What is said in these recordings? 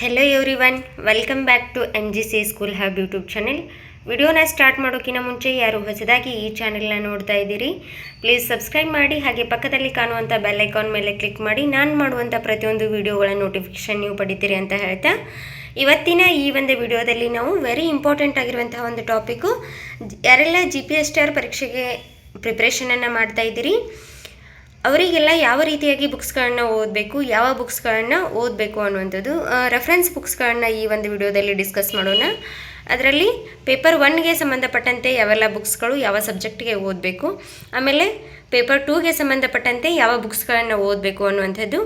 Hello everyone, welcome back to MGC school hub YouTube channel. ವಿಡಿಯೋನ start ಮಾಡೋಕ್ಕಿಂತ ಮುಂಚೆ ಯಾರು ಹೊಸದಾಗಿ ಈ ಚಾನೆಲ್ನ ನೋಡ್ತಾ ಇದ್ದೀರಿ, ಪ್ಲೀಸ್ ಸಬ್ಸ್ಕ್ರೈಬ್ ಮಾಡಿ. ಹಾಗೆ ಪಕ್ಕದಲ್ಲಿ ಕಾಣುವಂಥ ಬೆಲ್ ಐಕಾನ್ ಮೇಲೆ ಕ್ಲಿಕ್ ಮಾಡಿ ನಾನು ಮಾಡುವಂಥ ಪ್ರತಿಯೊಂದು ವಿಡಿಯೋಗಳ ನೋಟಿಫಿಕೇಷನ್ ನೀವು ಪಡಿತೀರಿ ಅಂತ ಹೇಳ್ತಾ, ಇವತ್ತಿನ ಈ ಒಂದು ವಿಡಿಯೋದಲ್ಲಿ ನಾವು ವೆರಿ ಇಂಪಾರ್ಟೆಂಟ್ ಆಗಿರುವಂತಹ ಒಂದು ಟಾಪಿಕ್ಕು, ಯಾರೆಲ್ಲ GPSTR ಪರೀಕ್ಷೆಗೆ ಪ್ರಿಪ್ರೇಷನನ್ನು ಮಾಡ್ತಾ ಇದ್ದೀರಿ ಅವರಿಗೆಲ್ಲ ಯಾವ ರೀತಿಯಾಗಿ ಬುಕ್ಸ್ಗಳನ್ನು ಓದಬೇಕು, ಯಾವ ಬುಕ್ಸ್ಗಳನ್ನು ಓದಬೇಕು ಅನ್ನುವಂಥದ್ದು ರೆಫರೆನ್ಸ್ ಬುಕ್ಸ್ಗಳನ್ನ ಈ ಒಂದು ವಿಡಿಯೋದಲ್ಲಿ ಡಿಸ್ಕಸ್ ಮಾಡೋಣ. ಅದರಲ್ಲಿ ಪೇಪರ್ 1ಗೆ ಸಂಬಂಧಪಟ್ಟಂತೆ ಯಾವೆಲ್ಲ ಬುಕ್ಸ್ಗಳು ಯಾವ ಸಬ್ಜೆಕ್ಟಿಗೆ ಓದಬೇಕು, ಆಮೇಲೆ ಪೇಪರ್ 2ಗೆ ಸಂಬಂಧಪಟ್ಟಂತೆ ಯಾವ ಬುಕ್ಸ್ಗಳನ್ನು ಓದಬೇಕು ಅನ್ನುವಂಥದ್ದು.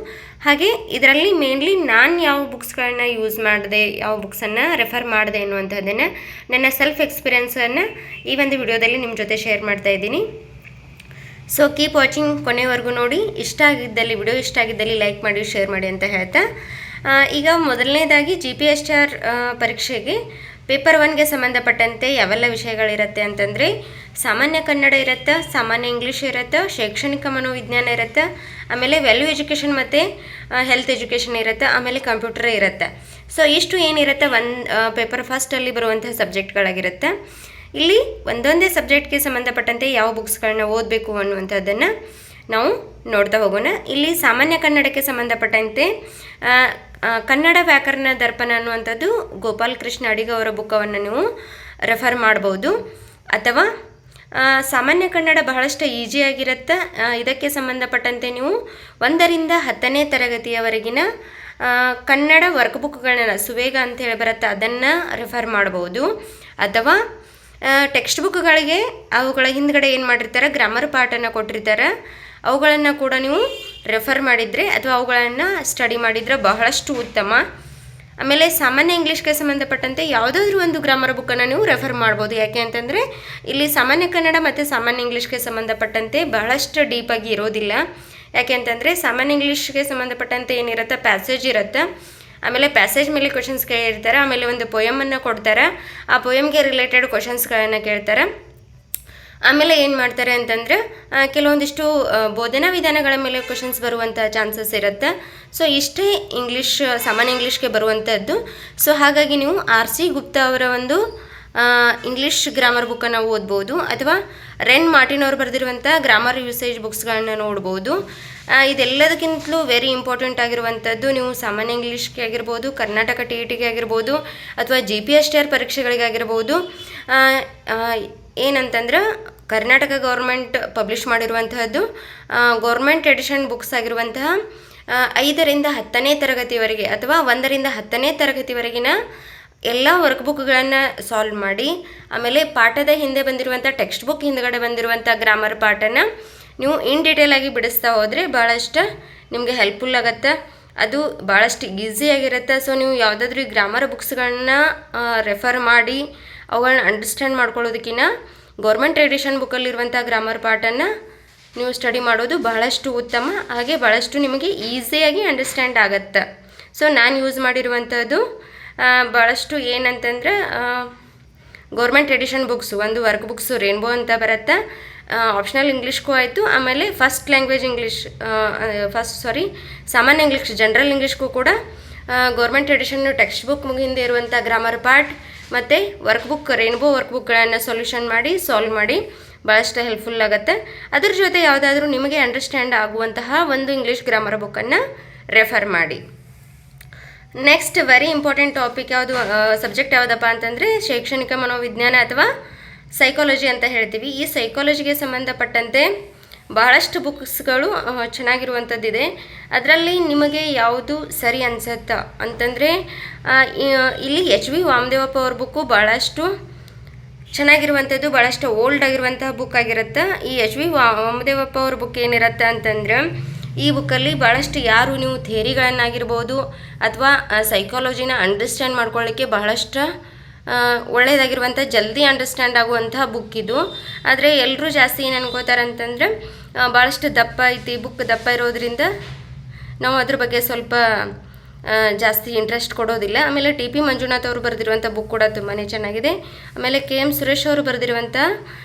ಹಾಗೆ ಇದರಲ್ಲಿ ಮೇನ್ಲಿ ನಾನು ಯಾವ ಬುಕ್ಸ್ಗಳನ್ನ ಯೂಸ್ ಮಾಡಿದೆ, ಯಾವ ಬುಕ್ಸನ್ನು ರೆಫರ್ ಮಾಡಿದೆ ಅನ್ನುವಂಥದ್ದನ್ನು ನನ್ನ ಸೆಲ್ಫ್ ಎಕ್ಸ್ಪೀರಿಯೆನ್ಸನ್ನು ಈ ಒಂದು ವಿಡಿಯೋದಲ್ಲಿ ನಿಮ್ಮ ಜೊತೆ ಶೇರ್ ಮಾಡ್ತಾ ಇದ್ದೀನಿ. ಸೊ ಕೀಪ್ ವಾಚಿಂಗ್, ಕೊನೆವರೆಗೂ ನೋಡಿ. ವಿಡಿಯೋ ಇಷ್ಟ ಆಗಿದ್ದಲ್ಲಿ ಲೈಕ್ ಮಾಡಿ, ಶೇರ್ ಮಾಡಿ ಅಂತ ಹೇಳ್ತಾ, ಈಗ ಮೊದಲನೇದಾಗಿ GPSTR ಪರೀಕ್ಷೆಗೆ ಪೇಪರ್ 1ಗೆ ಸಂಬಂಧಪಟ್ಟಂತೆ ಯಾವೆಲ್ಲ ವಿಷಯಗಳಿರುತ್ತೆ ಅಂತಂದರೆ, ಸಾಮಾನ್ಯ ಕನ್ನಡ ಇರುತ್ತೆ, ಸಾಮಾನ್ಯ ಇಂಗ್ಲೀಷ್ ಇರುತ್ತೆ, ಶೈಕ್ಷಣಿಕ ಮನೋವಿಜ್ಞಾನ ಇರುತ್ತೆ, ಆಮೇಲೆ ವ್ಯಾಲ್ಯೂ ಎಜುಕೇಷನ್ ಮತ್ತು ಹೆಲ್ತ್ ಎಜುಕೇಷನ್ ಇರುತ್ತೆ, ಆಮೇಲೆ ಕಂಪ್ಯೂಟರ್ ಇರುತ್ತೆ. ಸೊ ಇಷ್ಟು ಏನಿರುತ್ತೆ ಪೇಪರ್ ಫಸ್ಟಲ್ಲಿ ಬರುವಂಥ ಸಬ್ಜೆಕ್ಟ್ಗಳಾಗಿರುತ್ತೆ. ಇಲ್ಲಿ ಒಂದೊಂದೇ ಸಬ್ಜೆಕ್ಟ್ಗೆ ಸಂಬಂಧಪಟ್ಟಂತೆ ಯಾವ ಬುಕ್ಸ್ಗಳನ್ನ ಓದಬೇಕು ಅನ್ನುವಂಥದ್ದನ್ನು ನಾವು ನೋಡ್ತಾ ಹೋಗೋಣ. ಇಲ್ಲಿ ಸಾಮಾನ್ಯ ಕನ್ನಡಕ್ಕೆ ಸಂಬಂಧಪಟ್ಟಂತೆ ಕನ್ನಡ ವ್ಯಾಕರಣ ದರ್ಪಣ ಅನ್ನುವಂಥದ್ದು ಗೋಪಾಲ್ ಕೃಷ್ಣ ಅಡಿಗ ಅವರ ಬುಕ್ಕವನ್ನು ನೀವು ರೆಫರ್ ಮಾಡ್ಬೋದು. ಅಥವಾ ಸಾಮಾನ್ಯ ಕನ್ನಡ ಬಹಳಷ್ಟು ಈಸಿಯಾಗಿರುತ್ತೆ, ಇದಕ್ಕೆ ಸಂಬಂಧಪಟ್ಟಂತೆ ನೀವು 1ರಿಂದ 10ನೇ ತರಗತಿಯವರೆಗಿನ ಕನ್ನಡ ವರ್ಕ್ ಬುಕ್ಗಳನ್ನ ಸುವೇಗ ಅಂತೇಳಿ ಬರುತ್ತೆ, ಅದನ್ನು ರೆಫರ್ ಮಾಡ್ಬೋದು. ಅಥವಾ ಟೆಕ್ಸ್ಟ್ ಬುಕ್ಗಳಿಗೆ ಅವುಗಳ ಹಿಂದ್ಗಡೆ ಏನು ಮಾಡಿರ್ತಾರೆ, ಗ್ರಾಮರ್ ಪಾರ್ಟನ್ನು ಕೊಟ್ಟಿರ್ತಾರೆ, ಅವುಗಳನ್ನು ಕೂಡ ನೀವು ರೆಫರ್ ಮಾಡಿದರೆ ಅಥವಾ ಅವುಗಳನ್ನು ಸ್ಟಡಿ ಮಾಡಿದರೆ ಬಹಳಷ್ಟು ಉತ್ತಮ. ಆಮೇಲೆ ಸಾಮಾನ್ಯ ಇಂಗ್ಲೀಷ್ಗೆ ಸಂಬಂಧಪಟ್ಟಂತೆ ಯಾವುದಾದ್ರೂ ಒಂದು ಗ್ರಾಮರ್ ಬುಕ್ಕನ್ನು ನೀವು ರೆಫರ್ ಮಾಡ್ಬೋದು. ಯಾಕೆ ಅಂತಂದರೆ ಇಲ್ಲಿ ಸಾಮಾನ್ಯ ಕನ್ನಡ ಮತ್ತು ಸಾಮಾನ್ಯ ಇಂಗ್ಲೀಷ್ಗೆ ಸಂಬಂಧಪಟ್ಟಂತೆ ಬಹಳಷ್ಟು ಡೀಪಾಗಿ ಇರೋದಿಲ್ಲ. ಯಾಕೆ ಅಂತಂದರೆ ಸಾಮಾನ್ಯ ಇಂಗ್ಲೀಷ್ಗೆ ಸಂಬಂಧಪಟ್ಟಂತೆ ಏನಿರುತ್ತೆ, ಪ್ಯಾಸೇಜ್ ಇರುತ್ತೆ, ಆಮೇಲೆ ಪ್ಯಾಸೇಜ್ ಮೇಲೆ ಕ್ವಶನ್ಸ್ ಕೇಳಿರ್ತಾರೆ, ಆಮೇಲೆ ಒಂದು ಪೊಯಮನ್ನು ಕೊಡ್ತಾರೆ, ಆ ಪೊಯಮ್ಗೆ ರಿಲೇಟೆಡ್ ಕ್ವಶನ್ಸ್ಗಳನ್ನು ಕೇಳ್ತಾರೆ. ಆಮೇಲೆ ಏನು ಮಾಡ್ತಾರೆ ಅಂತಂದರೆ ಕೆಲವೊಂದಿಷ್ಟು ಬೋಧನಾ ವಿಧಾನಗಳ ಮೇಲೆ ಕ್ವಶನ್ಸ್ ಬರುವಂಥ ಚಾನ್ಸಸ್ ಇರುತ್ತೆ. ಸೊ ಇಷ್ಟೇ ಸಾಮಾನ್ಯ ಇಂಗ್ಲೀಷ್ಗೆ ಬರುವಂಥದ್ದು. ಸೊ ಹಾಗಾಗಿ ನೀವು RC ಗುಪ್ತಾ ಅವರ ಒಂದು ಇಂಗ್ಲೀಷ್ ಗ್ರಾಮರ್ ಬುಕ್ಕನ್ನು ಓದ್ಬೋದು, ಅಥವಾ ರೆನ್ ಮಾರ್ಟಿನ್ ಅವರು ಬರೆದಿರುವಂಥ ಗ್ರಾಮರ್ ಯೂಸೇಜ್ ಬುಕ್ಸ್ಗಳನ್ನ ನೋಡ್ಬೋದು. ಇದೆಲ್ಲದಕ್ಕಿಂತಲೂ ವೆರಿ ಇಂಪಾರ್ಟೆಂಟ್ ಆಗಿರುವಂಥದ್ದು, ನೀವು ಸಾಮಾನ್ಯ ಇಂಗ್ಲೀಷ್ಗೆ ಆಗಿರ್ಬೋದು, ಕರ್ನಾಟಕ TETಗೆ ಆಗಿರ್ಬೋದು, ಅಥವಾ GPSTR ಪರೀಕ್ಷೆಗಳಿಗಾಗಿರ್ಬೋದು, ಏನಂತಂದ್ರೆ ಕರ್ನಾಟಕ ಗೌರ್ಮೆಂಟ್ ಪಬ್ಲಿಷ್ ಮಾಡಿರುವಂತಹದ್ದು ಗೌರ್ಮೆಂಟ್ ಎಡಿಷನ್ ಬುಕ್ಸ್ ಆಗಿರುವಂತಹ 5ರಿಂದ 10ನೇ ತರಗತಿವರೆಗೆ ಅಥವಾ 1ರಿಂದ 10ನೇ ತರಗತಿವರೆಗಿನ ಎಲ್ಲ ವರ್ಕ್ ಬುಕ್ಗಳನ್ನು ಸಾಲ್ವ್ ಮಾಡಿ, ಆಮೇಲೆ ಪಾಠದ ಹಿಂದೆ ಬಂದಿರುವಂಥ ಟೆಕ್ಸ್ಟ್ ಬುಕ್ ಹಿಂದ್ಗಡೆ ಬಂದಿರುವಂಥ ಗ್ರಾಮರ್ ಪಾಠನ ನೀವು ಇನ್ ಡೀಟೇಲ್ ಆಗಿ ಬಿಡಿಸ್ತಾ ಹೋದರೆ ಭಾಳಷ್ಟು ನಿಮಗೆ ಹೆಲ್ಪ್ಫುಲ್ ಆಗುತ್ತೆ. ಅದು ಭಾಳಷ್ಟು ಈಸಿಯಾಗಿರುತ್ತೆ. ಸೊ ನೀವು ಯಾವುದಾದ್ರೂ ಗ್ರಾಮರ್ ಬುಕ್ಸ್ಗಳನ್ನ ರೆಫರ್ ಮಾಡಿ ಅವುಗಳನ್ನ ಅಂಡರ್ಸ್ಟ್ಯಾಂಡ್ ಮಾಡ್ಕೊಳ್ಳೋದಕ್ಕಿಂತ ಗೌರ್ಮೆಂಟ್ ಎಡಿಷನ್ ಬುಕ್ಕಲ್ಲಿರುವಂಥ ಗ್ರಾಮರ್ ಪಾಠನ್ನು ನೀವು ಸ್ಟಡಿ ಮಾಡೋದು ಬಹಳಷ್ಟು ಉತ್ತಮ, ಹಾಗೆ ಭಾಳಷ್ಟು ನಿಮಗೆ ಈಸಿಯಾಗಿ ಅಂಡರ್ಸ್ಟ್ಯಾಂಡ್ ಆಗುತ್ತೆ. ಸೊ ನಾನು ಯೂಸ್ ಮಾಡಿರುವಂಥದ್ದು ಭಾಳಷ್ಟು ಏನಂತಂದರೆ ಗೌರ್ಮೆಂಟ್ ಎಡಿಷನ್ ಬುಕ್ಸು, ಒಂದು ವರ್ಕ್ ಬುಕ್ಸು ರೇನ್ಬೋ ಅಂತ ಬರುತ್ತೆ, ಆಪ್ಷನಲ್ ಇಂಗ್ಲೀಷ್ಗೂ ಆಯಿತು, ಆಮೇಲೆ ಫಸ್ಟ್ ಲ್ಯಾಂಗ್ವೇಜ್ ಇಂಗ್ಲೀಷ್ ಸಾಮಾನ್ಯ ಇಂಗ್ಲೀಷ್ ಜನರಲ್ ಇಂಗ್ಲೀಷ್ಗೂ ಕೂಡ ಗೌರ್ಮೆಂಟ್ ಎಡಿಷನ್ ಟೆಕ್ಸ್ಟ್ ಬುಕ್ ಹಿಂದೆ ಇರುವಂಥ ಗ್ರಾಮರ್ ಪಾರ್ಟ್ ಮತ್ತು ವರ್ಕ್ ಬುಕ್ ರೇನ್ಬೋ ವರ್ಕ್ ಬುಕ್ಗಳನ್ನು ಸೊಲ್ಯೂಷನ್ ಮಾಡಿ ಸಾಲ್ವ್ ಮಾಡಿ ಭಾಳಷ್ಟು ಹೆಲ್ಪ್ಫುಲ್ ಆಗುತ್ತೆ. ಅದ್ರ ಜೊತೆ ಯಾವುದಾದ್ರೂ ನಿಮಗೆ ಅಂಡರ್ಸ್ಟ್ಯಾಂಡ್ ಆಗುವಂತಹ ಒಂದು ಇಂಗ್ಲೀಷ್ ಗ್ರಾಮರ್ ಬುಕ್ಕನ್ನು ರೆಫರ್ ಮಾಡಿ. Next very important topic subject ಯಾವುದಪ್ಪ ಅಂತಂದರೆ ಶೈಕ್ಷಣಿಕ ಮನೋವಿಜ್ಞಾನ ಅಥವಾ ಸೈಕಾಲಜಿ ಅಂತ ಹೇಳ್ತೀವಿ. ಈ ಸೈಕಾಲಜಿಗೆ ಸಂಬಂಧಪಟ್ಟಂತೆ ಬಹಳಷ್ಟು ಬುಕ್ಸ್ಗಳು ಚೆನ್ನಾಗಿರುವಂಥದ್ದಿದೆ. ಅದರಲ್ಲಿ ನಿಮಗೆ ಯಾವುದು ಸರಿ ಅನಿಸುತ್ತಾ ಅಂತಂದರೆ ಇಲ್ಲಿ HV ವಾಮದೇವಪ್ಪ ಅವ್ರ ಬುಕ್ಕು ಭಾಳಷ್ಟು ಚೆನ್ನಾಗಿರುವಂಥದ್ದು, ಭಾಳಷ್ಟು ಓಲ್ಡ್ ಆಗಿರುವಂತಹ ಬುಕ್ ಆಗಿರುತ್ತೆ. ಈ HV ವಾಮದೇವಪ್ಪ ಅವ್ರ ಬುಕ್ ಏನಿರುತ್ತೆ ಅಂತಂದರೆ, ಈ ಬುಕ್ಕಲ್ಲಿ ಭಾಳಷ್ಟು ಯಾರು ನೀವು ಥಿಯರಿಗಳನ್ನಾಗಿರ್ಬೋದು ಅಥವಾ ಸೈಕಾಲಜಿನ ಅಂಡರ್ಸ್ಟ್ಯಾಂಡ್ ಮಾಡ್ಕೊಳ್ಳಿಕ್ಕೆ ಬಹಳಷ್ಟು ಒಳ್ಳೆಯದಾಗಿರುವಂಥ ಜಲ್ದಿ ಅಂಡರ್ಸ್ಟ್ಯಾಂಡ್ ಆಗುವಂತಹ ಬುಕ್ ಇದು. ಆದರೆ ಎಲ್ಲರೂ ಜಾಸ್ತಿ ಏನು ಅನ್ಕೋತಾರೆ ಅಂತಂದರೆ ಭಾಳಷ್ಟು ದಪ್ಪ ಐತಿ ಬುಕ್, ದಪ್ಪ ಇರೋದ್ರಿಂದ ನಾವು ಅದ್ರ ಬಗ್ಗೆ ಸ್ವಲ್ಪ ಜಾಸ್ತಿ ಇಂಟ್ರೆಸ್ಟ್ ಕೊಡೋದಿಲ್ಲ. ಆಮೇಲೆ TP ಮಂಜುನಾಥ್ ಅವರು ಬರೆದಿರುವಂಥ ಬುಕ್ ಕೂಡ ತುಂಬಾ ಚೆನ್ನಾಗಿದೆ. ಆಮೇಲೆ KM ಸುರೇಶ್ ಅವರು ಬರೆದಿರುವಂಥ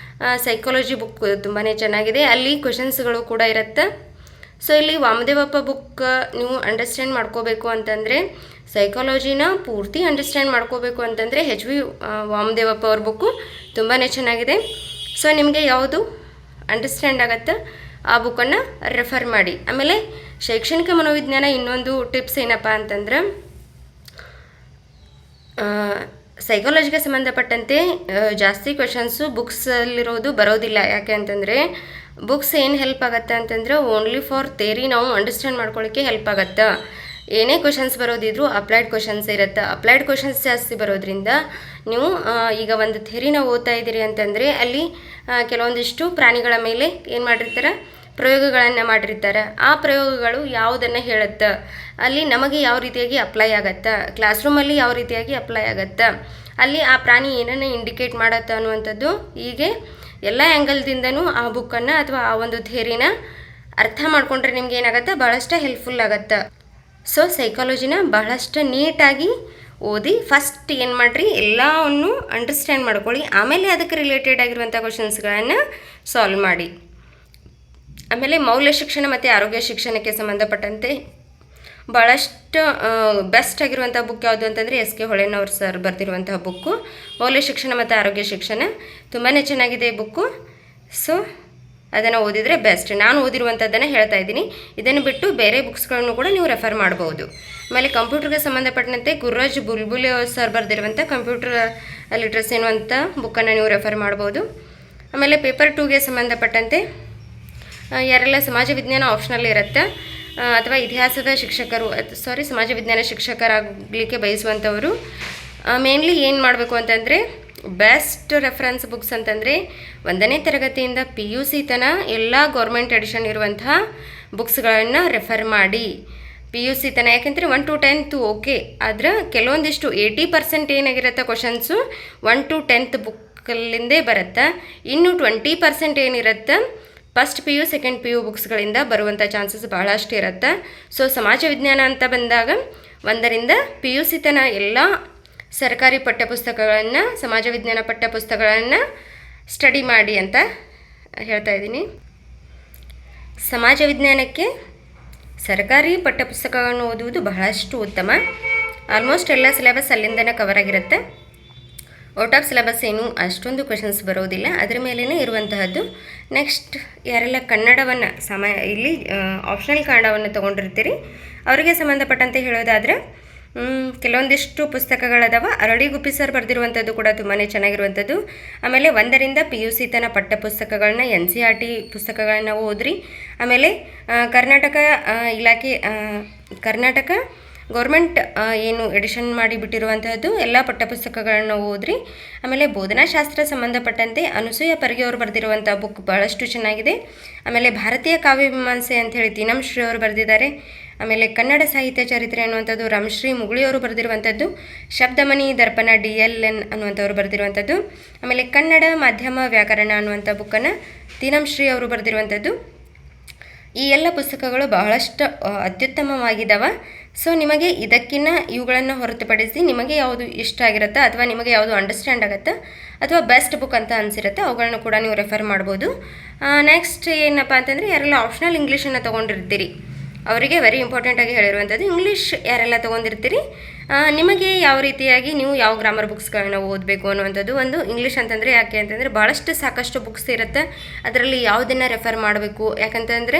ಸೈಕಾಲಜಿ ಬುಕ್ ತುಂಬಾ ಚೆನ್ನಾಗಿದೆ, ಅಲ್ಲಿ ಕ್ವೆಶನ್ಸ್ಗಳು ಕೂಡ ಇರುತ್ತೆ. ಸೊ ಇಲ್ಲಿ ವಾಮದೇವಪ್ಪ ಬುಕ್ ನೀವು ಅಂಡರ್ಸ್ಟ್ಯಾಂಡ್ ಮಾಡ್ಕೋಬೇಕು ಅಂತಂದರೆ, ಸೈಕಾಲಜಿನ ಪೂರ್ತಿ ಅಂಡರ್ಸ್ಟ್ಯಾಂಡ್ ಮಾಡ್ಕೋಬೇಕು ಅಂತಂದರೆ HV ವಾಮದೇವಪ್ಪ ಅವ್ರ ಬುಕ್ಕು ತುಂಬಾ ಚೆನ್ನಾಗಿದೆ. ಸೊ ನಿಮಗೆ ಯಾವುದು ಅಂಡರ್ಸ್ಟ್ಯಾಂಡ್ ಆಗುತ್ತೆ ಆ ಬುಕ್ಕನ್ನು ರೆಫರ್ ಮಾಡಿ. ಆಮೇಲೆ ಶೈಕ್ಷಣಿಕ ಮನೋವಿಜ್ಞಾನ ಇನ್ನೊಂದು ಟಿಪ್ಸ್ ಏನಪ್ಪ ಅಂತಂದ್ರೆ, ಸೈಕಾಲಜಿಗೆ ಸಂಬಂಧಪಟ್ಟಂತೆ ಜಾಸ್ತಿ ಕ್ವೆಶನ್ಸು ಬುಕ್ಸಲ್ಲಿರೋದು ಬರೋದಿಲ್ಲ. ಯಾಕೆ ಅಂತಂದರೆ ಬುಕ್ಸ್ ಏನು ಹೆಲ್ಪ್ ಆಗುತ್ತೆ ಅಂತಂದರೆ ಓನ್ಲಿ ಫಾರ್ ಥೇರಿ ನಾವು ಅಂಡರ್ಸ್ಟ್ಯಾಂಡ್ ಮಾಡ್ಕೊಳ್ಳಿಕ್ಕೆ ಹೆಲ್ಪ್ ಆಗುತ್ತೆ. ಏನೇ ಕ್ವೆಶನ್ಸ್ ಬರೋದಿದ್ರು ಅಪ್ಲೈಡ್ ಕ್ವೆಶನ್ಸ್ ಇರುತ್ತೆ. ಅಪ್ಲೈಡ್ ಕ್ವೆಶನ್ಸ್ ಜಾಸ್ತಿ ಬರೋದ್ರಿಂದ ನೀವು ಈಗ ಒಂದು ಥೇರಿನ ಓದ್ತಾ ಇದ್ದೀರಿ ಅಂತಂದರೆ ಅಲ್ಲಿ ಕೆಲವೊಂದಿಷ್ಟು ಪ್ರಾಣಿಗಳ ಮೇಲೆ ಏನು ಮಾಡಿರ್ತಾರೆ, ಪ್ರಯೋಗಗಳನ್ನು ಮಾಡಿರ್ತಾರೆ. ಆ ಪ್ರಯೋಗಗಳು ಯಾವುದನ್ನು ಹೇಳುತ್ತೆ, ಅಲ್ಲಿ ನಮಗೆ ಯಾವ ರೀತಿಯಾಗಿ ಅಪ್ಲೈ ಆಗುತ್ತೆ, ಕ್ಲಾಸ್ ರೂಮಲ್ಲಿ ಯಾವ ರೀತಿಯಾಗಿ ಅಪ್ಲೈ ಆಗುತ್ತೆ, ಅಲ್ಲಿ ಆ ಪ್ರಾಣಿ ಏನನ್ನು ಇಂಡಿಕೇಟ್ ಮಾಡುತ್ತೆ ಅನ್ನುವಂಥದ್ದು, ಹೀಗೆ ಎಲ್ಲ ಆ್ಯಂಗಲ್ದಿಂದನೂ ಆ ಬುಕ್ಕನ್ನು ಅಥವಾ ಆ ಒಂದು ಥಿಯರಿನ ಅರ್ಥ ಮಾಡಿಕೊಂಡ್ರೆ ನಿಮ್ಗೆ ಏನಾಗುತ್ತೆ, ಭಾಳಷ್ಟು ಹೆಲ್ಪ್ಫುಲ್ ಆಗುತ್ತೆ. ಸೊ ಸೈಕಾಲಜಿನ ಬಹಳಷ್ಟು ನೀಟಾಗಿ ಓದಿ ಫಸ್ಟ್ ಏನು ಮಾಡಿರಿ, ಎಲ್ಲವನ್ನು ಅಂಡರ್ಸ್ಟ್ಯಾಂಡ್ ಮಾಡ್ಕೊಳ್ಳಿ. ಆಮೇಲೆ ಅದಕ್ಕೆ ರಿಲೇಟೆಡ್ ಆಗಿರುವಂಥ ಕ್ವಶನ್ಸ್ಗಳನ್ನು ಸಾಲ್ವ್ ಮಾಡಿ. ಆಮೇಲೆ ಮೌಲ್ಯ ಶಿಕ್ಷಣ ಮತ್ತು ಆರೋಗ್ಯ ಶಿಕ್ಷಣಕ್ಕೆ ಸಂಬಂಧಪಟ್ಟಂತೆ ಭಾಳಷ್ಟು ಬೆಸ್ಟ್ ಆಗಿರುವಂಥ ಬುಕ್ ಯಾವುದು ಅಂತಂದರೆ SK ಹೊಳೆನವ್ರು ಸರ್ ಬರೆದಿರುವಂತಹ ಬುಕ್ಕು ಮೌಲ್ಯ ಶಿಕ್ಷಣ ಮತ್ತು ಆರೋಗ್ಯ ಶಿಕ್ಷಣ. ತುಂಬಾ ಚೆನ್ನಾಗಿದೆ ಈ ಬುಕ್ಕು. ಸೊ ಅದನ್ನು ಓದಿದರೆ ಬೆಸ್ಟ್. ನಾನು ಓದಿರುವಂಥದ್ದನ್ನು ಹೇಳ್ತಾ ಇದ್ದೀನಿ. ಇದನ್ನು ಬಿಟ್ಟು ಬೇರೆ ಬುಕ್ಸ್ಗಳನ್ನು ಕೂಡ ನೀವು ರೆಫರ್ ಮಾಡ್ಬೋದು. ಆಮೇಲೆ ಕಂಪ್ಯೂಟರ್ಗೆ ಸಂಬಂಧಪಟ್ಟಂತೆ ಗುರುರಾಜ್ ಬುಲ್ಬುಲಿ ಸರ್ ಬರೆದಿರುವಂಥ ಕಂಪ್ಯೂಟರ್ ಲಿಟ್ರಸಿ ಅನ್ನುವಂಥ ಬುಕ್ಕನ್ನು ನೀವು ರೆಫರ್ ಮಾಡ್ಬೋದು. ಆಮೇಲೆ ಪೇಪರ್ 2ಗೆ ಸಂಬಂಧಪಟ್ಟಂತೆ ಯಾರೆಲ್ಲ ಸಮಾಜ ವಿಜ್ಞಾನ ಆಪ್ಷನಲ್ ಇರುತ್ತೆ ಅಥವಾ ಇತಿಹಾಸದ ಶಿಕ್ಷಕರು ಸಮಾಜ ವಿಜ್ಞಾನ ಶಿಕ್ಷಕರಾಗಲಿಕ್ಕೆ ಬಯಸುವಂಥವರು ಮೇನ್ಲಿ ಏನು ಮಾಡಬೇಕು ಅಂತಂದರೆ, ಬೆಸ್ಟ್ ರೆಫರೆನ್ಸ್ ಬುಕ್ಸ್ ಅಂತಂದರೆ 1ನೇ ತರಗತಿಯಿಂದ PUC ತನಕ ಎಲ್ಲ ಗೌರ್ಮೆಂಟ್ ಎಡಿಷನ್ ಇರುವಂತಹ ಬುಕ್ಸ್ಗಳನ್ನು ರೆಫರ್ ಮಾಡಿ. PUC ತನಕ ಯಾಕೆಂದರೆ 1 to 10th ಓಕೆ, ಆದರೆ ಕೆಲವೊಂದಿಷ್ಟು 80% ಏನಾಗಿರುತ್ತೆ ಕ್ವಶನ್ಸು 1 to 10th ಬುಕ್ಕಲ್ಲಿಂದೇ ಬರುತ್ತೆ. ಇನ್ನು 20% ಏನಿರುತ್ತೆ ಫಸ್ಟ್ PU ಸೆಕೆಂಡ್ PU ಬುಕ್ಸ್ಗಳಿಂದ ಬರುವಂಥ ಚಾನ್ಸಸ್ ಭಾಳಷ್ಟು ಇರುತ್ತೆ. ಸೊ ಸಮಾಜ ವಿಜ್ಞಾನ ಅಂತ ಬಂದಾಗ 1ರಿಂದ PUC ತನಕ ಎಲ್ಲ ಸರ್ಕಾರಿ ಪಠ್ಯಪುಸ್ತಕಗಳನ್ನು, ಸಮಾಜ ವಿಜ್ಞಾನ ಪಠ್ಯಪುಸ್ತಕಗಳನ್ನು ಸ್ಟಡಿ ಮಾಡಿ ಅಂತ ಹೇಳ್ತಾ ಇದ್ದೀನಿ. ಸಮಾಜ ವಿಜ್ಞಾನಕ್ಕೆ ಸರ್ಕಾರಿ ಪಠ್ಯಪುಸ್ತಕಗಳನ್ನು ಓದುವುದು ಬಹಳಷ್ಟು ಉತ್ತಮ. ಆಲ್ಮೋಸ್ಟ್ ಎಲ್ಲ ಸಿಲೆಬಸ್ ಅಲ್ಲಿಂದನೇ ಕವರ್ ಆಗಿರುತ್ತೆ. ಔಟ್ ಆಫ್ ಸಿಲೆಬಸ್ ಏನು ಅಷ್ಟೊಂದು ಕ್ವೆಶನ್ಸ್ ಬರೋದಿಲ್ಲ, ಅದರ ಮೇಲೇ ಇರುವಂತಹದ್ದು. ನೆಕ್ಸ್ಟ್ ಯಾರೆಲ್ಲ ಕನ್ನಡವನ್ನು ಇಲ್ಲಿ ಆಪ್ಷನಲ್ ಕನ್ನಡವನ್ನು ತೊಗೊಂಡಿರ್ತೀರಿ ಅವರಿಗೆ ಸಂಬಂಧಪಟ್ಟಂತೆ ಹೇಳೋದಾದರೆ ಕೆಲವೊಂದಿಷ್ಟು ಪುಸ್ತಕಗಳದಾವ. ಅರಳಿಗುಪ್ಪಿ ಸರ್ ಬರೆದಿರುವಂಥದ್ದು ಕೂಡ ತುಂಬಾ ಚೆನ್ನಾಗಿರುವಂಥದ್ದು. ಆಮೇಲೆ 1ರಿಂದ PUC ತನಕ ಪಠ್ಯಪುಸ್ತಕಗಳನ್ನ NCERT ಪುಸ್ತಕಗಳನ್ನ ಓದ್ರಿ. ಆಮೇಲೆ ಕರ್ನಾಟಕ ಇಲಾಖೆ ಕರ್ನಾಟಕ ಗೌರ್ಮೆಂಟ್ ಏನು ಎಡಿಷನ್ ಮಾಡಿಬಿಟ್ಟಿರುವಂತಹದ್ದು ಎಲ್ಲ ಪಠ್ಯಪುಸ್ತಕಗಳನ್ನು ಓದ್ರಿ. ಆಮೇಲೆ ಬೋಧನಾಶಾಸ್ತ್ರ ಸಂಬಂಧಪಟ್ಟಂತೆ ಅನುಸೂಯ ಪರ್ಗೆ ಅವರು ಬರೆದಿರುವಂಥ ಬುಕ್ ಭಾಳಷ್ಟು ಚೆನ್ನಾಗಿದೆ. ಆಮೇಲೆ ಭಾರತೀಯ ಕಾವ್ಯ ಮೀಮಾಂಸೆ ಅಂಥೇಳಿ ತೀನಂ ಶ್ರೀ ಅವರು ಬರೆದಿದ್ದಾರೆ. ಆಮೇಲೆ ಕನ್ನಡ ಸಾಹಿತ್ಯ ಚರಿತ್ರೆ ಅನ್ನುವಂಥದ್ದು ರಾಮಶ್ರೀ ಮುಗುಳಿಯವರು ಬರೆದಿರುವಂಥದ್ದು. ಶಬ್ದಮಣಿ ದರ್ಪಣ DLN ಅನ್ನುವಂಥವ್ರು ಬರೆದಿರುವಂಥದ್ದು. ಆಮೇಲೆ ಕನ್ನಡ ಮಾಧ್ಯಮ ವ್ಯಾಕರಣ ಅನ್ನುವಂಥ ಬುಕ್ಕನ್ನು ತೀನಂ ಶ್ರೀ ಅವರು ಬರೆದಿರುವಂಥದ್ದು. ಈ ಎಲ್ಲ ಪುಸ್ತಕಗಳು ಬಹಳಷ್ಟು ಅತ್ಯುತ್ತಮವಾಗಿದ್ದಾವೆ. ಸೊ ನಿಮಗೆ ಇದಕ್ಕಿಂತ ಇವುಗಳನ್ನು ಹೊರತುಪಡಿಸಿ ನಿಮಗೆ ಯಾವುದು ಇಷ್ಟ ಆಗಿರುತ್ತೆ ಅಥವಾ ನಿಮಗೆ ಯಾವುದು ಅಂಡರ್ಸ್ಟ್ಯಾಂಡ್ ಆಗುತ್ತೆ ಅಥವಾ ಬೆಸ್ಟ್ ಬುಕ್ ಅಂತ ಅನಿಸಿರುತ್ತೆ ಅವುಗಳನ್ನು ಕೂಡ ನೀವು ರೆಫರ್ ಮಾಡ್ಬೋದು. ನೆಕ್ಸ್ಟ್ ಏನಪ್ಪ ಅಂತಂದರೆ ಯಾರೆಲ್ಲ ಆಪ್ಷನಲ್ ಇಂಗ್ಲೀಷನ್ನು ತೊಗೊಂಡಿರ್ತೀರಿ ಅವರಿಗೆ ವೆರಿ ಇಂಪಾರ್ಟೆಂಟಾಗಿ ಹೇಳಿರುವಂಥದ್ದು, ಇಂಗ್ಲೀಷ್ ಯಾರೆಲ್ಲ ತೊಗೊಂಡಿರ್ತೀರಿ ನಿಮಗೆ ಯಾವ ರೀತಿಯಾಗಿ ನೀವು ಯಾವ ಗ್ರಾಮರ್ ಬುಕ್ಸ್ಗಳನ್ನ ಓದಬೇಕು ಅನ್ನುವಂಥದ್ದು ಒಂದು. ಇಂಗ್ಲೀಷ್ ಅಂತಂದರೆ ಯಾಕೆ ಅಂತಂದರೆ ಭಾಳಷ್ಟು ಸಾಕಷ್ಟು ಬುಕ್ಸ್ ಇರುತ್ತೆ, ಅದರಲ್ಲಿ ಯಾವುದನ್ನು ರೆಫರ್ ಮಾಡಬೇಕು. ಯಾಕಂತಂದರೆ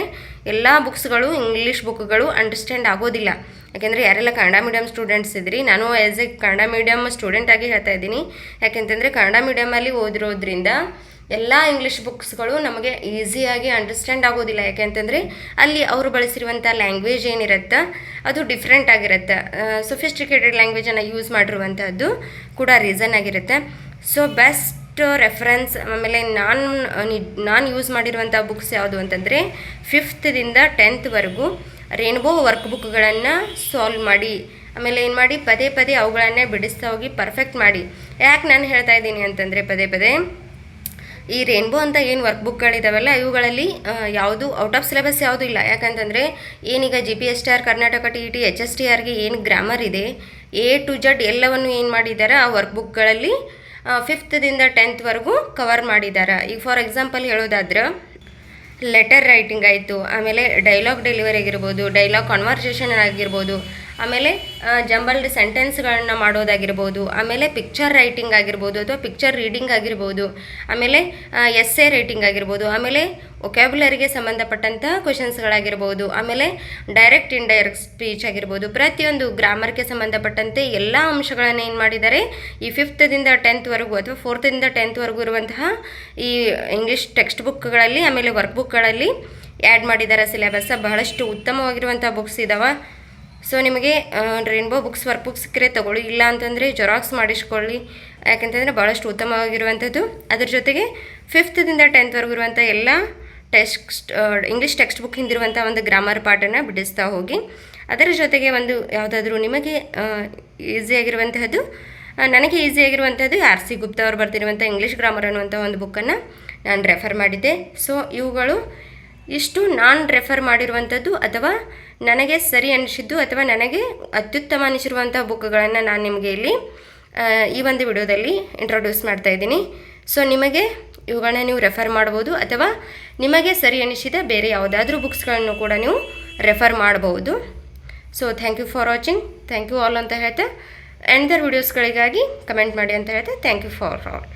ಎಲ್ಲ ಬುಕ್ಸ್ಗಳು ಇಂಗ್ಲೀಷ್ ಬುಕ್ಗಳು ಅಂಡರ್ಸ್ಟ್ಯಾಂಡ್ ಆಗೋದಿಲ್ಲ. ಯಾಕೆಂದರೆ ಯಾರೆಲ್ಲ ಕನ್ನಡ ಮೀಡಿಯಮ್ ಸ್ಟೂಡೆಂಟ್ಸ್ ಇದ್ರಿ, ನಾನು ಆ್ಯಸ್ ಎ ಕನ್ನಡ ಮೀಡಿಯಮ್ ಸ್ಟೂಡೆಂಟಾಗಿ ಹೇಳ್ತಾ ಇದ್ದೀನಿ. ಯಾಕೆಂತಂದರೆ ಕನ್ನಡ ಮೀಡಿಯಮಲ್ಲಿ ಓದಿರೋದ್ರಿಂದ ಎಲ್ಲ ಇಂಗ್ಲೀಷ್ ಬುಕ್ಸ್ಗಳು ನಮಗೆ ಈಸಿಯಾಗಿ ಅಂಡರ್ಸ್ಟ್ಯಾಂಡ್ ಆಗೋದಿಲ್ಲ. ಯಾಕೆಂತಂದರೆ ಅಲ್ಲಿ ಅವರು ಬಳಸಿರುವಂಥ ಲ್ಯಾಂಗ್ವೇಜ್ ಏನಿರುತ್ತೆ ಅದು ಡಿಫ್ರೆಂಟ್ ಆಗಿರುತ್ತೆ. ಸೊಫಿಸ್ಟಿಕೇಟೆಡ್ ಲ್ಯಾಂಗ್ವೇಜನ್ನು ಯೂಸ್ ಮಾಡಿರುವಂಥದ್ದು ಕೂಡ ರೀಸನ್ ಆಗಿರುತ್ತೆ. ಸೊ ಬೆಸ್ಟ್ ರೆಫರೆನ್ಸ್ ಆಮೇಲೆ ನಾನು ಯೂಸ್ ಮಾಡಿರುವಂಥ ಬುಕ್ಸ್ ಯಾವುದು ಅಂತಂದರೆ 5th-ದಿಂದ 10th ರೇನ್ಬೋ ವರ್ಕ್ ಬುಕ್ಗಳನ್ನು ಸಾಲ್ವ್ ಮಾಡಿ. ಆಮೇಲೆ ಏನು ಮಾಡಿ ಪದೇ ಪದೇ ಅವುಗಳನ್ನೇ ಬಿಡಿಸ್ತಾ ಹೋಗಿ ಪರ್ಫೆಕ್ಟ್ ಮಾಡಿ. ಯಾಕೆ ನಾನು ಹೇಳ್ತಾ ಇದ್ದೀನಿ ಅಂತಂದರೆ ಪದೇ ಈ ರೇನ್ಬೋ ಅಂತ ಏನು ವರ್ಕ್ ಬುಕ್ಗಳಿದಾವಲ್ಲ ಇವುಗಳಲ್ಲಿ ಯಾವುದು ಔಟ್ ಆಫ್ ಸಿಲೆಬಸ್ ಯಾವುದೂ ಇಲ್ಲ. ಯಾಕಂತಂದರೆ ಏನೀಗ GPSTR ಕರ್ನಾಟಕ TET HSTRಗೆ ಏನು ಗ್ರಾಮರ್ ಇದೆ A to Z ಎಲ್ಲವನ್ನು ಏನು ಮಾಡಿದ್ದಾರೆ ಆ ವರ್ಕ್ ಬುಕ್ಗಳಲ್ಲಿ 5th-ದಿಂದ 10th ಕವರ್ ಮಾಡಿದ್ದಾರೆ. ಈಗ ಫಾರ್ ಎಕ್ಸಾಂಪಲ್ ಹೇಳೋದಾದ್ರೆ ಲೆಟರ್ ರೈಟಿಂಗ್ ಆಯಿತು, ಆಮೇಲೆ ಡೈಲಾಗ್ ಡೆಲಿವರಿ ಆಗಿರ್ಬೋದು, ಡೈಲಾಗ್ ಕನ್ವರ್ಸೇಷನ್ ಆಗಿರ್ಬೋದು, ಆಮೇಲೆ ಜಂಬಲ್ಡ್ ಸೆಂಟೆನ್ಸ್ಗಳನ್ನ ಮಾಡೋದಾಗಿರ್ಬೋದು, ಆಮೇಲೆ ಪಿಕ್ಚರ್ ರೈಟಿಂಗ್ ಆಗಿರ್ಬೋದು ಅಥವಾ ಪಿಕ್ಚರ್ ರೀಡಿಂಗ್ ಆಗಿರ್ಬೋದು, ಆಮೇಲೆ ಎಸ್ಸೆ ರೈಟಿಂಗ್ ಆಗಿರ್ಬೋದು, ಆಮೇಲೆ ವೊಕ್ಯಾಬ್ಯುಲರಿಗೆ ಸಂಬಂಧಪಟ್ಟಂಥ ಕ್ವಶನ್ಸ್ಗಳಾಗಿರ್ಬೋದು, ಆಮೇಲೆ ಡೈರೆಕ್ಟ್ ಇಂಡೈರೆಕ್ಟ್ ಸ್ಪೀಚ್ ಆಗಿರ್ಬೋದು, ಪ್ರತಿಯೊಂದು ಗ್ರಾಮರ್ಗೆ ಸಂಬಂಧಪಟ್ಟಂತೆ ಎಲ್ಲ ಅಂಶಗಳನ್ನು ಏನು ಮಾಡಿದ್ದಾರೆ ಈ 5th-ದಿಂದ 10th-ವರೆಗೂ ಅಥವಾ 4th-ದಿಂದ 10th-ವರೆಗೂ ಇರುವಂತಹ ಈ ಇಂಗ್ಲೀಷ್ ಟೆಕ್ಸ್ಟ್ ಬುಕ್ಗಳಲ್ಲಿ ಆಮೇಲೆ ವರ್ಕ್ ಬುಕ್ಗಳಲ್ಲಿ ಆ್ಯಡ್ ಮಾಡಿದ್ದಾರೆ. ಸಿಲೆಬಸ್ ಬಹಳಷ್ಟು ಉತ್ತಮವಾಗಿರುವಂಥ ಬುಕ್ಸ್ ಇದ್ದಾವೆ. ಸೊ ನಿಮಗೆ ರೈನ್ಬೋ ಬುಕ್ಸ್ ವರ್ಕ್ ಬುಕ್ಸ್ ಸಿಕ್ಕರೆ ತೊಗೊಳ್ಳಿ, ಇಲ್ಲ ಅಂತಂದರೆ ಜೆರಾಕ್ಸ್ ಮಾಡಿಸ್ಕೊಳ್ಳಿ. ಯಾಕೆಂತಂದರೆ ಭಾಳಷ್ಟು ಉತ್ತಮವಾಗಿರುವಂಥದ್ದು. ಅದ್ರ ಜೊತೆಗೆ 5th-ದಿಂದ 10th-ವರೆಗೂ ಇರುವಂಥ ಎಲ್ಲ ಇಂಗ್ಲೀಷ್ ಟೆಕ್ಸ್ಟ್ ಬುಕ್ ಹಿಂದಿರುವಂಥ ಒಂದು ಗ್ರಾಮರ್ ಪಾಠನ ಬಿಡಿಸ್ತಾ ಹೋಗಿ. ಅದರ ಜೊತೆಗೆ ಒಂದು ಯಾವುದಾದ್ರೂ ನಿಮಗೆ ಈಸಿಯಾಗಿರುವಂತಹದ್ದು, ನನಗೆ ಈಸಿಯಾಗಿರುವಂಥದ್ದು RC ಗುಪ್ತಾ ಅವರು ಬರ್ತಿರುವಂಥ ಇಂಗ್ಲೀಷ್ ಗ್ರಾಮರ್ ಅನ್ನುವಂಥ ಒಂದು ಬುಕ್ಕನ್ನು ನಾನು ರೆಫರ್ ಮಾಡಿದ್ದೆ. ಸೊ ಇವುಗಳು ಇಷ್ಟು ನಾನು ರೆಫರ್ ಮಾಡಿರುವಂಥದ್ದು ಅಥವಾ ನನಗೆ ಸರಿ ಅನಿಸಿದ್ದು ಅಥವಾ ನನಗೆ ಅತ್ಯುತ್ತಮ ಅನಿಸಿರುವಂಥ ಬುಕ್ಗಳನ್ನು ನಾನು ನಿಮಗೆ ಇಲ್ಲಿ ಈ ಒಂದು ವಿಡಿಯೋದಲ್ಲಿ ಇಂಟ್ರೊಡ್ಯೂಸ್ ಮಾಡ್ತಾ ಇದ್ದೀನಿ. ಸೊ ನಿಮಗೆ ಇವುಗಳನ್ನ ನೀವು ರೆಫರ್ ಮಾಡ್ಬೋದು ಅಥವಾ ನಿಮಗೆ ಸರಿ ಅನಿಸಿದ ಬೇರೆ ಯಾವುದಾದ್ರೂ ಬುಕ್ಸ್ಗಳನ್ನು ಕೂಡ ನೀವು ರೆಫರ್ ಮಾಡ್ಬೋದು. So thank you for watching, thank you all ಅಂತ ಹೇಳ್ತಾ, ಆ್ಯಂಡ್ ದರ್ ವಿಡಿಯೋಸ್ಗಳಿಗಾಗಿ ಕಮೆಂಟ್ ಮಾಡಿ ಅಂತ ಹೇಳ್ತಾ, ಥ್ಯಾಂಕ್ ಯು ಫಾರ್ ಆಲ್.